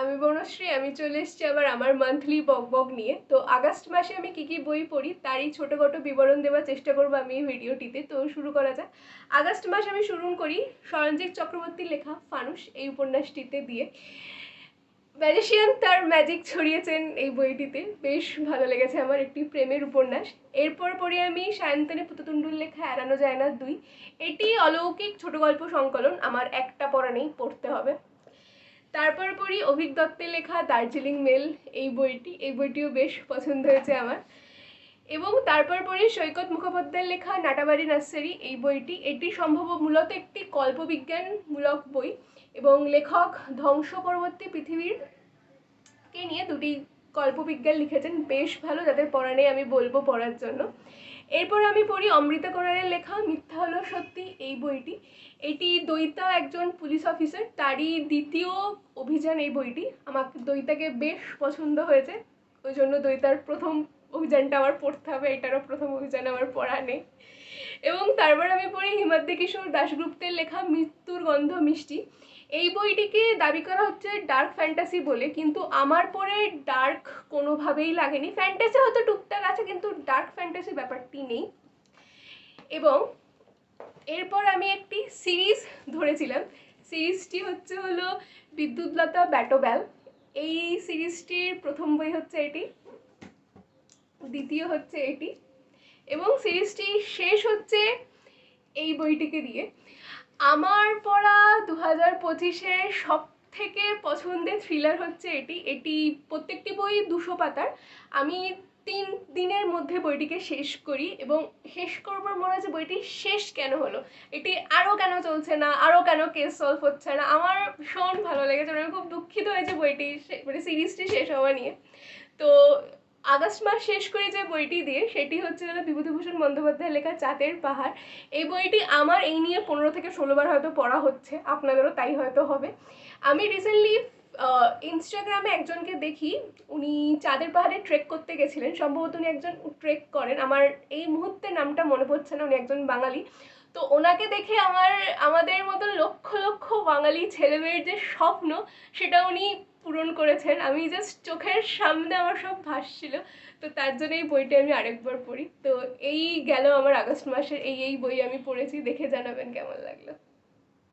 আমি বনশ্রী। আমি চলে এসেছি আবার আমার মান্থলি বকবক নিয়ে। তো আগস্ট মাসে আমি কী বই পড়ি তারই ছোটোখাটো বিবরণ দেওয়ার চেষ্টা করবো আমি এই ভিডিওটিতে। তো শুরু করা যাক। আগস্ট মাস আমি শুরু করি সরঞ্জিৎ চক্রবর্তীর লেখা ফানুস এই উপন্যাসটিতে দিয়ে। ম্যাজিশিয়ান তার ম্যাজিক ছড়িয়েছেন এই বইটিতে, বেশ ভালো লেগেছে আমার, একটি প্রেমের উপন্যাস। এরপর পড়ি আমি সায়ন্তনী পুততুণ্ডুর লেখা এড়ানো যায় না 2। এটি অলৌকিক ছোট গল্প সংকলন, আমার একটা পড়া নেই, পড়তে হবে। তারপর পড়ি অভিক দত্তের লেখা দার্জিলিং মেল এই বইটিও বেশ পছন্দ হয়েছে আমার। এবং তারপর পড়ি সৈকত মুখোপাধ্যায়ের লেখা নাটাবাড়ি নার্সারি এই বইটি। এটি মূলত একটি কল্পবিজ্ঞানমূলক বই এবং লেখক ধ্বংস পরবর্তী পৃথিবীরকে নিয়ে দুটি কল্পবিজ্ঞান লিখেছেন, বেশ ভালো, যাদের পড়া নেই আমি বলবো পড়ার জন্য। এরপর আমি পড়ি অমৃতা কোরারের লেখা মিথ্যা হলো সত্যি এই বইটি। এটি দৈতা একজন পুলিশ অফিসার, তারই দ্বিতীয় অভিযান এই বইটি। আমাকে দৈতাকে বেশ পছন্দ হয়েছে, ওই জন্য দৈতার প্রথম অভিযানটা আমার পড়তে হবে, এটারও প্রথম অভিযান আমার পড়া নেই। এবং তারপর আমি পড়ি হিমাদ্রি কিশোর দাশগুপ্তের লেখা মৃত্যুর গন্ধ মিষ্টি। এই বইটিকে দাবি করা হচ্ছে ডার্ক ফ্যান্টাসি বলে, কিন্তু আমার পড়ে ডার্ক কোনোভাবেই লাগেনি। ফ্যান্টাসি হয়তো টুকটাক আছে, কিন্তু ডার্ক ফ্যান্টাসি ব্যাপারটি নেই। এবং এরপর আমি একটি সিরিজ ধরেছিলাম, সিরিজটি হলো বিদ্যুৎলতা ব্যাটোব্যাল। এই সিরিজটির প্রথম বই হচ্ছে এটি, দ্বিতীয় হচ্ছে এটি, এবং সিরিজটি শেষ হচ্ছে এই বইটিকে দিয়ে। আমার পড়া 2025-এ সব থেকে পছন্দের থ্রিলার হচ্ছে এটি প্রত্যেকটি বই 200 পাতার। আমি 3 দিনের মধ্যে বইটিকে শেষ করি এবং শেষ করবার মনে হচ্ছে বইটি শেষ কেন হলো, এটি আরও কেন চলছে না, আরও কেন কেস সলভ হচ্ছে না। আমার ভীষণ ভালো লেগেছে, আমি খুব দুঃখিত হয়েছে বইটি সিরিজটি শেষ হওয়া নিয়ে। তো আগস্ট মাস শেষ করি যে বইটি দিয়ে, সেটি হচ্ছে বিভূতিভূষণ বন্দ্যোপাধ্যায়ের লেখা চাঁদের পাহাড়। এই বইটি আমার এই নিয়ে 15 থেকে 16 বার হয়তো পড়া হচ্ছে, আপনাদেরও তাই হয়তো হবে। আমি রিসেন্টলি ইনস্টাগ্রামে একজনকে দেখি, উনি চাঁদের পাহাড়ে ট্রেক করতে গেছিলেন, সম্ভবত উনি একজন ট্রেক করেন, আমার এই মুহূর্তে নামটা মনে পড়ছে না, উনি একজন বাঙালি। তো ওনাকে দেখে আমাদের মতন লক্ষ লক্ষ বাঙালি ছেলেমেয়ের যে স্বপ্ন সেটা উনি পূরণ করেছেন। আমি জাস্ট চোখের সামনে আমার সব ভাসছিল। তো তার জন্য এই বইটা আমি আরেকবার পড়ি। তো এই গেল আমার আগস্ট মাসের এই বই আমি পড়েছি, দেখে জানাবেন কেমন লাগলো।